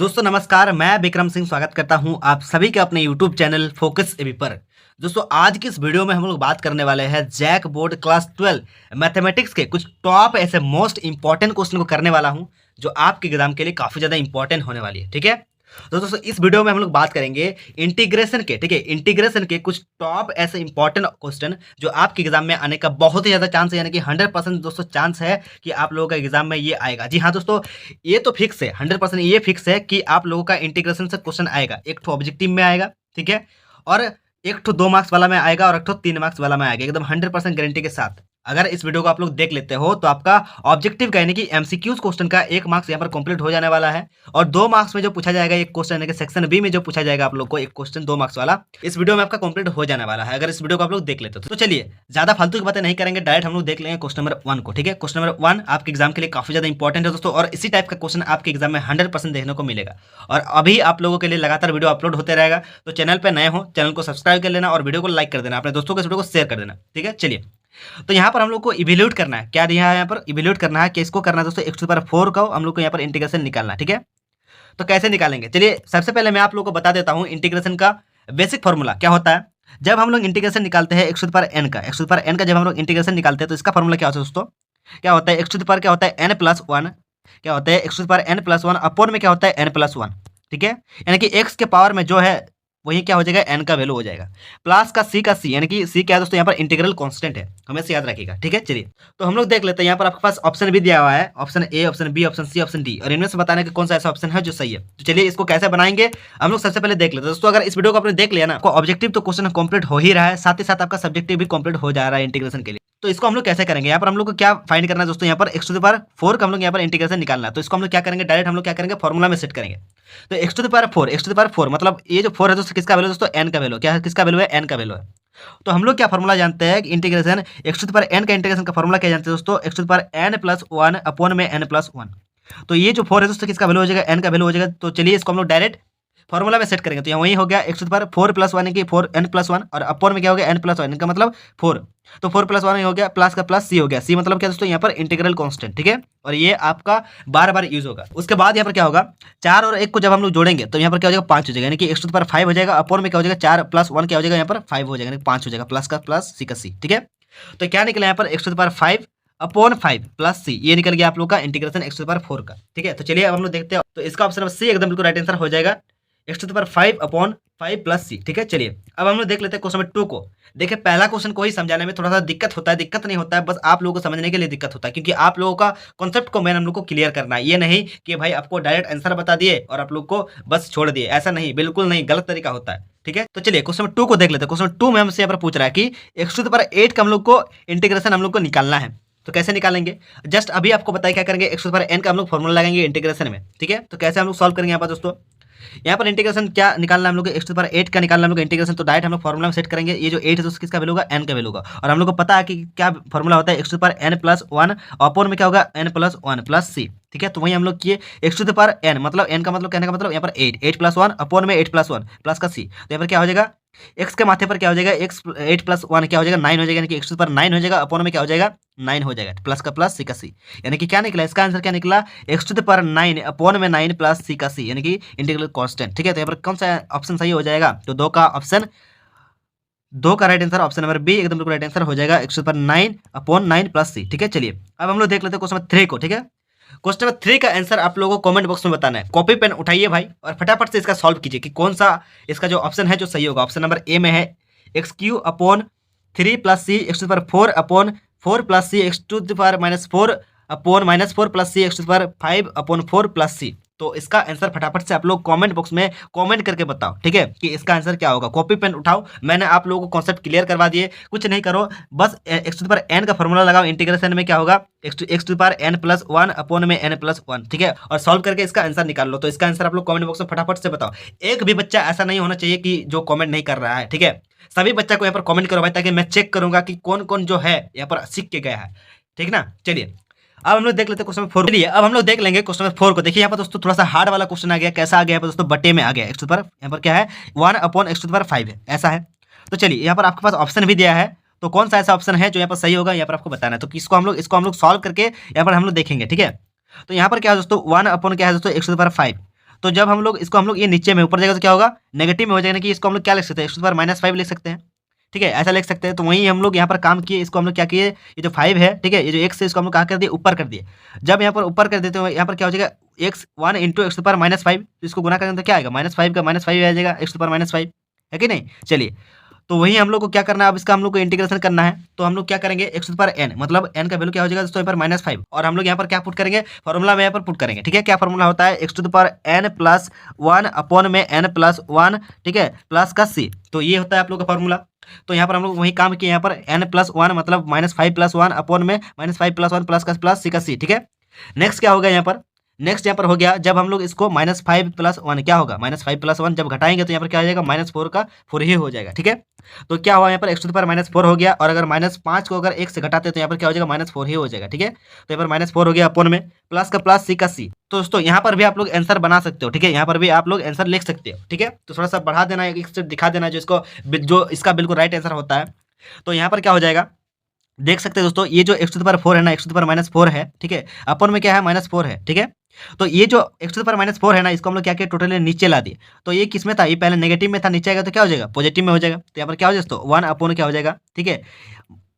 दोस्तों नमस्कार, मैं विक्रम सिंह स्वागत करता हूं आप सभी के अपने यूट्यूब चैनल फोकस एबी पर। दोस्तों आज की इस वीडियो में हम लोग बात करने वाले हैं जैक बोर्ड क्लास 12 मैथमेटिक्स के कुछ टॉप ऐसे मोस्ट इंपॉर्टेंट क्वेश्चन को करने वाला हूं जो आपके एग्जाम के लिए काफ़ी ज़्यादा इंपॉर्टेंट होने वाली है। ठीक है, तो दोस्तों इस वीडियो में हम लोग बात करेंगे इंटीग्रेशन के। ठीक है, इंटीग्रेशन के कुछ टॉप ऐसे इंपॉर्टेंट क्वेश्चन जो आपके एग्जाम में आने का बहुत ही ज़्यादा चांस है, यानी कि 100% दोस्तों चांस है कि आप लोगों का एग्जाम में ये आएगा। जी हाँ दोस्तों, ये तो फिक्स है, 100% ये फिक्स है कि आप लोगों का इंटीग्रेशन से क्वेश्चन आएगा। एक तो ऑब्जेक्टिव में आएगा, ठीक है, और एक तो 2 मार्क्स वाला में आएगा और एक तो 3 मार्क्स वाला में आएगा, एकदम 100% गारंटी के साथ। अगर इस वीडियो को आप लोग देख लेते हो तो आपका ऑब्जेक्टिव का यानी कि एमसीक्यूज क्वेश्चन का 1 मार्क्स यहाँ पर कंप्लीट हो जाने वाला है और 2 मार्क्स में जो पूछा जाएगा एक क्वेश्चन, यानी कि सेक्शन बी में जो पूछा जाएगा आप लोग को एक क्वेश्चन 2 मार्क्स वाला, इस वीडियो में आपका कंप्लीट हो जाने वाला है अगर इस वीडियो को आप लोग देख लेते हो। तो चलिए ज्यादा फालतू की बातें नहीं करेंगे, डायरेक्ट हम लोग देख लेंगे क्वेश्चन नंबर 1 को। ठीक है, क्वेश्चन नंबर 1 आपके एग्जाम के लिए काफी ज्यादा इंपॉर्टेंट है दोस्तों, और इसी टाइप का क्वेश्चन आपके एग्जाम में 100% देखने को मिलेगा। और अभी आप लोगों के लिए लगातार वीडियो अपलोड होते रहेगा, तो चैनल पर नए हो चैनल को सब्सक्राइब कर लेना और वीडियो को लाइक कर देना, अपने दोस्तों को इस वीडियो को शेयर कर देना। ठीक है, चलिए तो यहाँ पर हम लोग को इवेल्यूट करना है, क्या दिया है यहाँ पर इवेल्यूट करना है कि इसको करना है दोस्तों x⁴ का हम लोग को यहाँ पर इंटीग्रेशन निकालना है। ठीक है, तो कैसे निकालेंगे, चलिए सबसे पहले मैं आप लोगों को बता देता हूँ इंटीग्रेशन का बेसिक फॉर्मूला क्या होता है। जब हम लोग इंटीग्रेशन निकालते हैं x⁴n का जब हम लोग इंटीग्रेशन निकालते हैं तो इसका फॉर्मूला क्या होता है दोस्तों, क्या होता है क्या होता है n+1, क्या होता है x⁴n+1 अपॉन में क्या होता है n+1। ठीक है, यानी कि x के पावर में जो है वही क्या हो जाएगा n का वैल्यू हो जाएगा, प्लस का c यानी कि c क्या है दोस्तों यहाँ पर इंटीग्रल कांस्टेंट है, हमेशा याद रखिएगा। ठीक है, चलिए तो हम लोग देख लेते हैं। यहाँ पर आपके पास ऑप्शन भी दिया हुआ है, option A, option B, option C, option D, और इनमें से बताने का कौन सा ऐसा ऑप्शन है जो सही है। तो चलिए इसको कैसे बनाएंगे हम लोग सबसे पहले देख लेते हैं दोस्तों। अगर इस वीडियो को आपने देख लिया ना, आपको ऑब्जेक्टिव तो क्वेश्चन कंप्लीट हो ही रहा है, साथ ही साथ आपका सब्जेक्टिव भी कंप्लीट हो जा रहा है इंटीग्रेशन के लिए। तो इसको हम लोग कैसे करेंगे, यहाँ पर हम लोग को क्या फाइंड करना है दोस्तों, यहाँ पर x⁴ का हम लोग यहाँ पर इंटीग्रेशन निकालना है। तो इसको हम लोग क्या करेंगे, डायरेक्ट हम लोग क्या करेंगे फॉर्मूला में सेट करेंगे। तो x⁴ मतलब ये जो 4 है दोस्तों किसका वैल्यू दोस्तों, n का वैल्यू, क्या है किसका वैल्यू है, n का वैल्यू है। तो हम लोग क्या फॉर्मूला जानते हैं इंटीग्रेशन x⁴n का इंटीग्रेशन का फॉर्मूला क्या जानते हैं दोस्तों, x⁴n+1 अपॉन में n+1। तो ये जो 4 है दोस्तों किसका वैल्यू हो जाएगा, n का वैल्यू हो जाएगा। तो चलिए इसको हम लोग डायरेक्ट फॉर्मूला में सेट करेंगे। तो यहाँ वही हो गया x⁴ की 4n+1 और अपॉन में क्या हो गया n+1, इनका मतलब 4। तो 4+1 हो गया, प्लस का प्लस c हो गया, c मतलब क्या दोस्तों यहाँ पर इंटीग्रल कांस्टेंट। ठीक है, और ये आपका बार बार यूज होगा। उसके बाद यहाँ पर क्या होगा, 4 और 1 को जब हम लोग जोड़ेंगे तो यहाँ पर क्या हो जाएगा 5 हो जाएगा, यानी कि x⁴ हो जाएगा, अपॉन में क्या हो जाएगा 4+1 क्या हो जाएगा यहाँ पर 5 हो जाएगा, यानी 5 हो जाएगा, प्लस का प्लस c का c। ठीक है, तो क्या निकला यहाँ पर x⁴ अपॉन 5 प्लस c, ये निकल गया आप लोग का इंटीग्रेशन x⁴ का। ठीक है, तो चलिए अब हम लोग देखते हैं। तो इसका ऑप्शन सी एकदम बिल्कुल राइट आंसर हो जाएगा, x⁴ अपॉन 5 प्लस c। ठीक है, चलिए अब हम लोग देख लेते हैं क्वेश्चन नंबर 2 को। देखिए पहला क्वेश्चन को ही समझाने में थोड़ा सा दिक्कत होता है, दिक्कत नहीं होता है, बस आप लोगों को समझने के लिए दिक्कत होता है, क्योंकि आप लोगों का कॉन्सेप्ट को मैंने हम लोग को क्लियर करना है। ये नहीं कि भाई आपको डायरेक्ट आंसर बता दिए और आप लोग को बस छोड़ दिए, ऐसा नहीं, बिल्कुल नहीं, गलत तरीका होता है। ठीक है, तो चलिए क्वेश्चन नंबर 2 को देख लेते हैं। क्वेश्चन 2 में हमसे यहाँ पर पूछ रहा है कि x⁴ का हम लोग को इंटीग्रेशन हम लोग को निकालना है। तो कैसे निकालेंगे, जस्ट अभी आपको बताया क्या करेंगे, x⁴n का हम लोग फॉर्मूला लगाएंगे इंटीग्रेशन में। ठीक है, तो कैसे हम लोग सॉल्व करेंगे यहाँ पर दोस्तों, यहाँ पर इंटीग्रेशन क्या निकालना है हम लोग को, x⁴ का निकालना है हम लोग इंटीग्रेशन। तो डायरेक्ट हम लोग फॉर्मूला में सेट करेंगे, ये जो 8 है दोस्तों किसका वैल्यू होगा, n का वैल्यू होगा। और हम लोग को पता है कि क्या फॉर्मूला होता है, x⁴n+1 अपॉन में क्या होगा n+1 प्लस c। ठीक है, तो वही हम लोग किए x⁴n मतलब n का मतलब कहने का मतलब यहाँ पर 8+1 अपॉन में 8+1 प्लस का c। तो यहाँ पर क्या हो जाएगा, x के माथे पर क्या हो जाएगा, x 8+1 क्या हो जाएगा 9 हो जाएगा, यानी कि x⁴ 9 हो जाएगा, अपॉन में क्या हो जाएगा 9 हो जाएगा, प्लस का प्लस c का c। यानी कि क्या निकला, इसका आंसर क्या निकला, x⁴ 9 अपॉन में 9 प्लस c का c, यानी कि इंटीग्रल कांस्टेंट। ठीक है, तो यहाँ पर कौन सा ऑप्शन सही हो जाएगा, तो 2 का right answer option number B एकदम बिल्कुल राइट आंसर हो जाएगा, x⁴ 9 अपॉन 9 प्लस c। ठीक है, चलिए अब हम लोग देख लेते हैं क्वेश्चन नंबर 3 को। ठीक है, क्वेश्चन नंबर 3 का आंसर आप लोगों को कमेंट बॉक्स में बताना है। कॉपी पेन उठाइए भाई और फटाफट से इसका सॉल्व कीजिए कि कौन सा इसका जो ऑप्शन है जो सही होगा। ऑप्शन नंबर ए में है x³ upon 3 plus c x⁴ upon 4 plus c x⁻⁻4 upon -4 plus c x⁴ 5 upon 4 plus c। तो इसका आंसर फटाफट से आप लोग कमेंट बॉक्स में कमेंट करके बताओ। ठीक है, कि इसका आंसर क्या होगा। कॉपी पेन उठाओ, मैंने आप लोगों को कॉन्सेप्ट क्लियर करवा दिए, कुछ नहीं करो, बस x⁴n का फॉर्मूला लगाओ इंटीग्रेशन में, क्या होगा x⁴n+1 अपॉन में n+1। ठीक है, और सॉल्व करके इसका आंसर निकाल लो। तो इसका आंसर आप लोग कमेंट बॉक्स में फटाफट से बताओ। एक भी बच्चा ऐसा नहीं होना चाहिए कि जो कमेंट नहीं कर रहा है। ठीक है, सभी बच्चा को यहाँ पर कमेंट करो भाई, ताकि मैं चेक करूंगा कि कौन कौन जो है यहाँ पर सीख के गया है। ठीक ना, चलिए अब हम लोग देख लेते हैं क्वेश्चन नंबर 4। चलिए अब हम लोग देख लेंगे क्वेश्चन नंबर 4 को। देखिए यहाँ पर दोस्तों थोड़ा सा हार्ड वाला क्वेश्चन आ गया, कैसा आ गया है दोस्तों, बटे में आ गया, x⁴ यहाँ पर क्या है 1 अपॉन x⁴ 5 है, ऐसा है। तो चलिए यहाँ पर आपके पास ऑप्शन भी दिया है, तो कौन सा ऐसा ऑप्शन है जो यहाँ पर सही होगा, यहाँ पर आपको बताना है। तो इसको हम लोग सॉल्व करके यहाँ पर हम लोग देखेंगे। ठीक है, तो यहाँ पर क्या है दोस्तों 1 अपॉन क्या है दोस्तों x⁴ 5, तो जब हम लोग इसको हम लोग ये नीचे में ऊपर जाएगा तो क्या होगा, नेगेटिव में हो जाएगा, कि इसको हम लोग क्या लिख सकते हैं, x to the power minus 5 लिख सकते हैं। ठीक है, ऐसा लिख सकते हैं। तो वहीं हम लोग यहाँ पर काम किए, इसको हम लोग क्या किए, ये जो 5 है, ठीक है, ये जो x है इसको हम लोग कहाँ कर दिए, ऊपर कर दिए। जब यहाँ पर ऊपर कर देते हैं, यहाँ पर क्या हो जाएगा, x 1 into x to power minus 5, तो इसको गुना करेंगे तो क्या आएगा, -5 का -5 आ जाएगा, एक्स टू पावर -5 है कि नहीं। चलिए, तो वही हम लोग को क्या करना है, अब इसका हम लोग को इंटीग्रेशन करना है। तो हम लोग क्या करेंगे, एक्स टू पावर n, मतलब n का वैल्यू क्या हो जाएगा दोस्तों, यहाँ पर -5, और हम लोग यहाँ पर क्या पुट करेंगे, फॉर्मूला में यहाँ पर पुट करेंगे। ठीक है, क्या फॉर्मूला होता है, x to the power n plus 1 upon में n प्लस 1, ठीक है, प्लस का c। तो ये होता है आप लोग का फॉर्मूला। तो यहाँ पर हम लोग वही काम किए, यहाँ पर n प्लस 1 मतलब -5 प्लस 1 अपॉन में -5 प्लस 1 प्लस का प्लस c का c। ठीक है, नेक्स्ट क्या होगा यहाँ पर, नेक्स्ट यहाँ पर हो गया, जब हम लोग इसको -5 प्लस 1 क्या होगा, -5 प्लस 1 जब घटाएंगे तो यहाँ पर क्या हो जाएगा, -4 का 4 ही हो जाएगा। ठीक है, तो क्या हुआ यहाँ पर एक्स टू द पावर -4 हो गया, और अगर -5 को अगर 1 से घटाते हैं तो यहाँ पर क्या हो जाएगा, -4 ही हो जाएगा। ठीक है, तो यहाँ पर -4 हो गया अपॉन में प्लस का प्लस c का c। तो दोस्तों यहाँ पर भी आप लोग आंसर बना सकते हो। ठीक है, यहाँ पर भी आप लोग आंसर लिख सकते हो। ठीक है, तो थोड़ा सा बढ़ा देना, एक से दिखा देना जो इसका बिल्कुल राइट आंसर होता है। तो यहाँ पर क्या हो जाएगा, देख सकते हैं दोस्तों, ये जो एक्स टू द पावर 4 है ना, एक्स टू द पावर -4 है। ठीक है, अपन में क्या है, -4 है। ठीक है, तो ये जो एक्स टू द पावर -4 है ना, इसको हम लोग क्या किया, टोटली नीचे ला दिए। तो ये किस में था, ये पहले नेगेटिव में था, नीचे आएगा तो क्या हो जाएगा, पॉजिटिव में हो जाएगा। तो यहाँ पर क्या हो जाएगा दोस्तों, 1 अपॉन क्या हो जाएगा। ठीक है,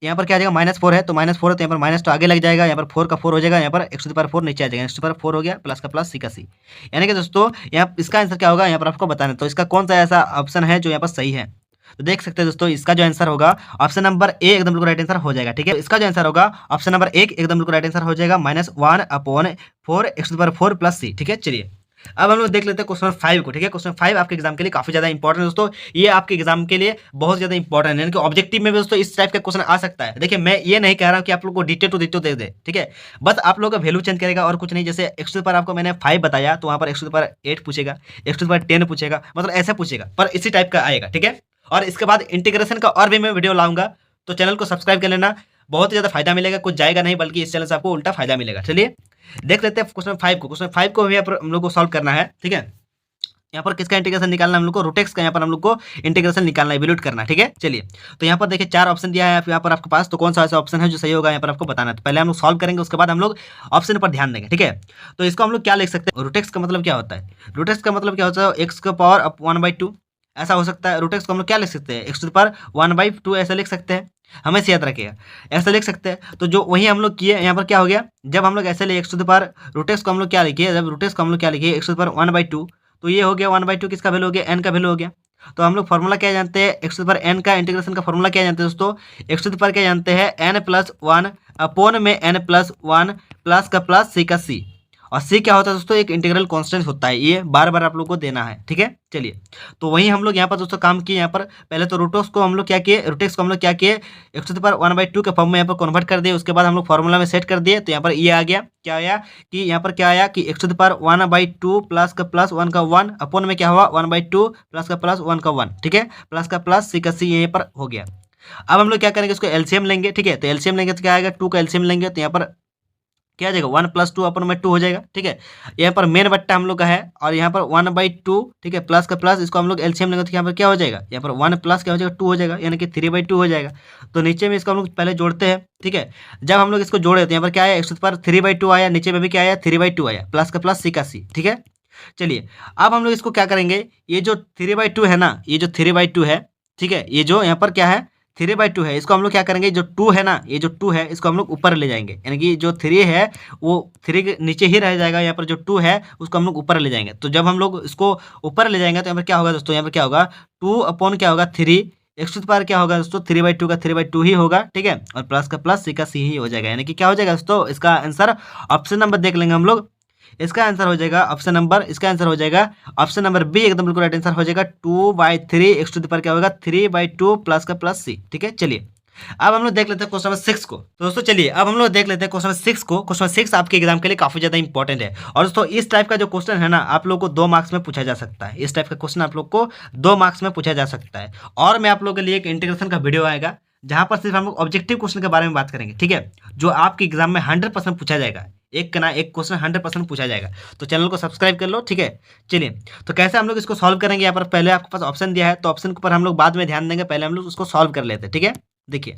यहाँ पर क्या आ जाएगा, -4 है, तो -4 है तो यहाँ पर माइनस तो आगे लग जाएगा, यहाँ पर 4 का 4 हो जाएगा, यहाँ पर एक्स टू द पावर 4 नीचे आ जाएगा, एक्स टू द पावर 4 हो गया, प्लस का प्लस, सी का सी। यानी कि दोस्तों यहाँ इसका आंसर क्या होगा, यहाँ पर आपको बताना। तो इसका कौन सा ऐसा ऑप्शन है जो यहाँ पर सही है, तो देख सकते हैं दोस्तों, इसका जो आंसर होगा ऑप्शन नंबर ए एकदम बिल्कुल राइट आंसर हो जाएगा। ठीक है, इसका जो आंसर होगा ऑप्शन नंबर 1 एकदम बिल्कुल राइट आंसर हो जाएगा, -1 upon 4 X to the power 4 plus C. ठीक है, चलिए अब हम लोग देख लेते हैं क्वेश्चन 5 को। ठीक है, क्वेश्चन 5 आपके एग्जाम के लिए काफी ज्यादा इंपॉर्टेंट है दोस्तों, ये आपके एग्जाम के लिए बहुत ज्यादा इंपॉर्टेंट है, यानी कि ऑब्जेक्टिव में भी दोस्तों इस टाइप का क्वेश्चन आ सकता है। देखिए, मैं ये नहीं कह रहा हूँ कि आप लोग को डिटेल टू डिटेल दे दे, ठीक है, बस आप लोग का वैल्यू चेंज करेगा और कुछ नहीं। जैसे एक्स टू द पावर आपको मैंने 5 बताया, तो वहाँ पर एक्स टू द पावर 8 पूछेगा, एक्स टू द पावर 10 पूछेगा, मतलब ऐसा पूछेगा, पर इसी टाइप का आएगा। ठीक है, और इसके बाद इंटीग्रेशन का और भी मैं वीडियो लाऊंगा, तो चैनल को सब्सक्राइब कर लेना, बहुत ही ज्यादा फायदा मिलेगा, कुछ जाएगा नहीं, बल्कि इस चैनल से आपको उल्टा फायदा मिलेगा। चलिए देख लेते हैं क्वेश्चन 5 को। क्वेश्चन 5 को भी हम लोग को सॉल्व करना है। ठीक है, यहाँ पर किसका इंटीग्रेशन निकालना है हम लोग को, रूटेक्स का यहाँ पर हम लोग को इंटीग्रेशन निकालना है, इवैल्यूएट करना है। ठीक है, चलिए तो यहाँ पर देखिए 4 ऑप्शन दिया है यहाँ पर आपके पास, तो कौन सा ऐसा ऑप्शन है जो सही होगा यहाँ पर आपको बताना है। तो पहले हम लोग सॉल्व करेंगे, उसके बाद हम लोग ऑप्शन पर ध्यान देंगे। ठीक है, तो इसको हम लोग क्या लिख सकते हैं, रूटेक्स का मतलब क्या होता है, रूटेक्स का मतलब क्या होता है, एक्स का पावर 1/2 ऐसा हो सकता है। रूटेक्स को हम लोग क्या लिख सकते हैं, एक्स टू द पावर 1/2 ऐसा लिख सकते हैं, हमेशा याद रखिएगा, ऐसा लिख सकते हैं। तो जो वही हम लोग किए, यहाँ पर क्या हो गया, जब हम लोग ऐसे लिए x to the power, Rootex को हम लोग क्या लिखिए, जब रूटेक्स को हम लोग क्या लिखिए, एक्स टू द पावर 1/2, तो ये हो गया 1/2 किसका वैल्यू हो गया, एन का वैल्यू हो गया। तो हम लोग फॉर्मूला क्या जानते हैं, x to the power n का इंटीग्रेशन का फॉर्मूला क्या जानते हैं दोस्तों, एक्स टू द पावर क्या जानते हैं, एन प्लस 1 अपॉन में एन प्लस 1 प्लस का प्लस सी का सी। और सी क्या होता है दोस्तों, एक इंटीग्रल कांस्टेंट होता है, ये बार बार आप लोग को देना है। ठीक है, चलिए तो वही हम लोग यहाँ पर दोस्तों काम किए। यहाँ पर पहले तो रूटेक्स को हम लोग क्या किए, रूटेक्स को हम लोग क्या किए, एक्स टू द पावर 1/2 के फॉर्म में यहाँ पर कन्वर्ट कर दिए, उसके बाद हम लोग फॉर्मूला में सेट कर दिए। तो यहाँ पर ये आ गया, क्या आया कि यहाँ पर क्या आया कि x to the power 1/2 plus का प्लस 1 का 1 अपॉन में क्या हुआ 1/2 प्लस का प्लस 1 का 1। ठीक है, प्लस का प्लस सी का सी यहाँ पर हो गया। अब हम लोग क्या करेंगे, इसको एलसीएम लेंगे। ठीक है, तो एलसीएम लेंगे तो क्या आएगा, 2 का एलसीएम लेंगे तो यहाँ पर क्या आ जाएगा, 1 + 2 अपॉन में 2 हो जाएगा। ठीक है, यहाँ पर मेन बट्टा हम लोग का है, और यहाँ पर 1/2, ठीक है, प्लस का प्लस, इसको हम लोग एलसीएम लेंगे तो यहाँ पर क्या हो जाएगा, यहाँ पर 1 प्लस क्या हो जाएगा 2 हो जाएगा, यानी कि 3/2 हो जाएगा। तो नीचे में इसको हम लोग पहले जोड़ते हैं। ठीक है, जब हम लोग इसको जोड़े तो यहाँ पर क्या आया, एक्स पर 3/2 आया, नीचे में भी क्या आया 3/2 आया, प्लस का प्लस सी का सी। ठीक है, चलिए अब हम लोग इसको क्या करेंगे, ये जो 3/2 है ना, ये जो 3/2 है, ठीक है, ये जो यहाँ पर क्या है 3/2 है, इसको हम लोग क्या करेंगे, जो 2 है ना, ये जो 2 है इसको हम लोग ऊपर ले जाएंगे, यानी कि जो 3 है वो 3 के नीचे ही रह जाएगा, यहाँ पर जो 2 है उसको हम लोग ऊपर ले जाएंगे। तो जब हम लोग इसको ऊपर ले जाएंगे तो यहाँ पर क्या होगा दोस्तों, यहाँ पर क्या होगा 2 अपॉन क्या होगा 3, एक्स टू द पावर क्या होगा दोस्तों 3/2 का 3/2 ही होगा। ठीक है, और प्लस का प्लस सी का सी ही हो जाएगा, यानी कि क्या हो जाएगा दोस्तों, इसका आंसर ऑप्शन नंबर देख लेंगे हम लोग, इसका आंसर हो जाएगा ऑप्शन नंबर, इसका आंसर हो जाएगा ऑप्शन नंबर बी एकदम बिल्कुल राइट आंसर हो जाएगा 2/3 एक्स टू द पावर क्या होगा 3/2 प्लस का प्लस सी। ठीक है, चलिए अब हम लोग देख लेते हैं क्वेश्चन नंबर 6 को। तो दोस्तों चलिए अब हम लोग देख लेते हैं क्वेश्चन नंबर 6 को। क्वेश्चन 6 आपके एग्जाम के लिए काफी ज्यादा इंपॉर्टेंट है, और दोस्तों इस टाइप का जो क्वेश्चन है ना, आप लोग को 2 मार्क्स में पूछा जा सकता है। इस टाइप का क्वेश्चन आप लोग को 2 मार्क्स में पूछा जा सकता है, और मैं आप लोग के लिए एक इंटीग्रेशन का वीडियो आएगा जहां पर सिर्फ हम लोग ऑब्जेक्टिव क्वेश्चन के बारे में बात करेंगे। ठीक है, जो आपके एग्जाम में 100% पूछा जाएगा, एक का ना एक क्वेश्चन 100% पूछा जाएगा। तो चैनल को सब्सक्राइब कर लो। ठीक है, चलिए तो कैसे हम लोग इसको सॉल्व करेंगे, यहाँ पर पहले आपके पास ऑप्शन दिया है, तो ऑप्शन के ऊपर हम लोग बाद में ध्यान देंगे, पहले हम लोग उसको सॉल्व कर लेते हैं। ठीक है, देखिए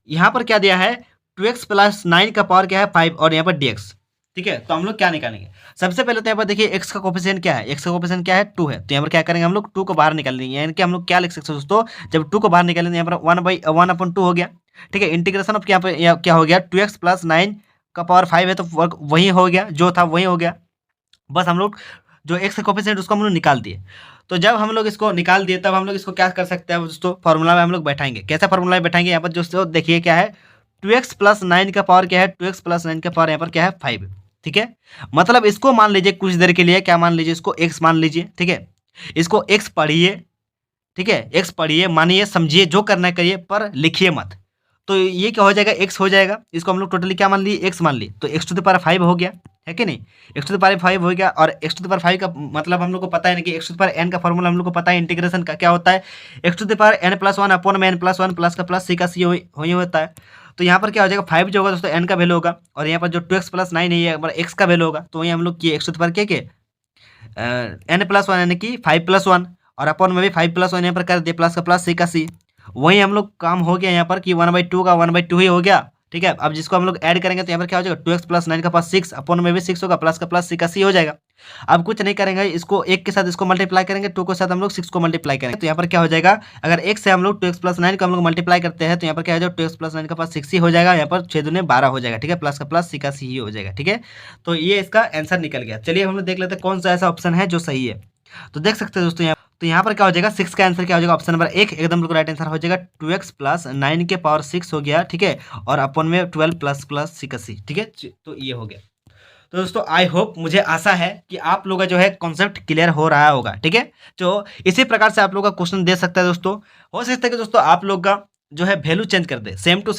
यहाँ पर क्या दिया है, 2x + 9 का पावर क्या है 5, और यहाँ पर dx। ठीक है। तो हम लोग क्या निकालेंगे, सबसे पहले तो यहाँ पर देखिए एक्स का कोफिशिएंट क्या है, एक्स का कोफिशिएंट क्या है 2 है, तो यहाँ पर क्या करेंगे हम लोग 2 को बाहर निकाल लेंगे, यानी कि हम लोग क्या लिख सकते हैं दोस्तों, जब 2 को बाहर निकालेंगे यहाँ पर 1/1/2 हो गया। ठीक है, इंटीग्रेशन ऑफ यहाँ पर क्या हो गया 2x + 9 का पावर 5 है, तो वर्क वही हो गया, जो था वही हो गया। बस हम लोग जो एक्स का कोफिशिएंट उसको हम लोग निकाल दिए। तो जब हम लोग इसको निकाल दिए तब हम लोग इसको क्या कर सकते हैं दोस्तों, फॉर्मूला में हम लोग बैठाएंगे। कैसा फॉर्मूला में बैठाएंगे, यहाँ पर दोस्तों देखिए क्या है 2x + 9 का पावर क्या है, 2x + 9 का पावर यहाँ पर क्या है 5। ठीक है, मतलब इसको मान लीजिए कुछ देर के लिए, क्या मान लीजिए, इसको x मान लीजिए। ठीक है, इसको x पढ़िए, ठीक है, x पढ़िए, मानिए, समझिए, जो करना है करिए, पर लिखिए मत। तो ये क्या हो जाएगा, x हो जाएगा। इसको हम लोग टोटली क्या मान लिए, x मान लिए, तो x⁵ हो गया, है कि नहीं, x⁵ हो गया। और x⁵ का मतलब हम लोग को पता है ना कि x⁴n का फॉर्मूला हम लोग को पता है, इंटीग्रेशन का क्या होता है, x⁴n+1/n +1 प्लस का प्लस c का c वही होता है। तो यहाँ पर क्या हो जाएगा 5 जो होगा दोस्तों n का वैल्यू होगा, और यहाँ पर जो 2x + 9 है ये x का वैल्यू होगा। तो वही हम लोग किए x⁵ के n+1 यानी कि 5+1, और अपन में भी 5+1 यहाँ पर कर दिए, प्लस का प्लस c का c। वही हम लोग काम हो गया यहाँ पर कि 1/2 का 1/2 ही हो गया। ठीक है, अब जिसको हम लोग ऐड करेंगे तो यहाँ पर क्या हो जाएगा 2x + 9 का पास 6, अपन में भी 6 होगा, प्लस का प्लस c का c हो जाएगा। अब कुछ नहीं करेंगे, इसको 1 के साथ इसको मल्टीप्लाई करेंगे, 2 के साथ हम लोग 6 को मल्टीप्लाई करेंगे। तो यहाँ पर क्या हो जाएगा, अगर 1 से हम लोग 2x + 9 को हम लोग मल्टीप्लाई करते हैं तो यहाँ पर क्या हो जाएगा 2x + 9 का पास 6 ही हो जाएगा, यहाँ पर 6 दूने 12 हो जाएगा। ठीक है, प्लस का प्लस c का c ही हो जाएगा। ठीक है, तो ये इसका आंसर निकल गया। चलिए हम लोग देख लेते हैं कौन सा ऐसा ऑप्शन है जो सही है। तो देख सकते हैं दोस्तों, तो यहाँ पर क्या हो जाएगा 6 का आंसर क्या हो जाएगा, ऑप्शन नंबर 1 एकदम बिल्कुल राइट आंसर हो जाएगा। 2x + 9 के पावर 6 हो गया। ठीक है, और अपन में 12 प्लस प्लस c का c। ठीक है, तो ये हो गया। तो दोस्तों आई होप, मुझे आशा है कि आप लोगों का जो है कॉन्सेप्ट क्लियर हो रहा होगा। ठीक है, तो इसी प्रकार से आप लोग का क्वेश्चन दे सकता है दोस्तों। हो सकता है कि दोस्तों आप लोग का जो है वैल्यू चेंज कर दे, सेम टू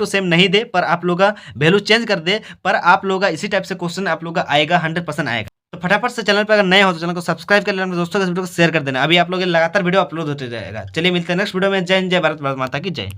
सेम नहीं दे, पर आप लोग का वैल्यू चेंज कर दे, पर आप लोग का इसी टाइप से क्वेश्चन आप लोग का आएगा, 100% आएगा। तो फटाफट से चैनल पर अगर नए हो तो चैनल को सब्सक्राइब कर लेना, अपने दोस्तों के वीडियो को शेयर कर देना। अभी आप लोग लगातार वीडियो अपलोड होते जाएगा। चलिए मिलते हैं नेक्स्ट वीडियो में। जय हिंद, जय भारत, भारत माता की जय।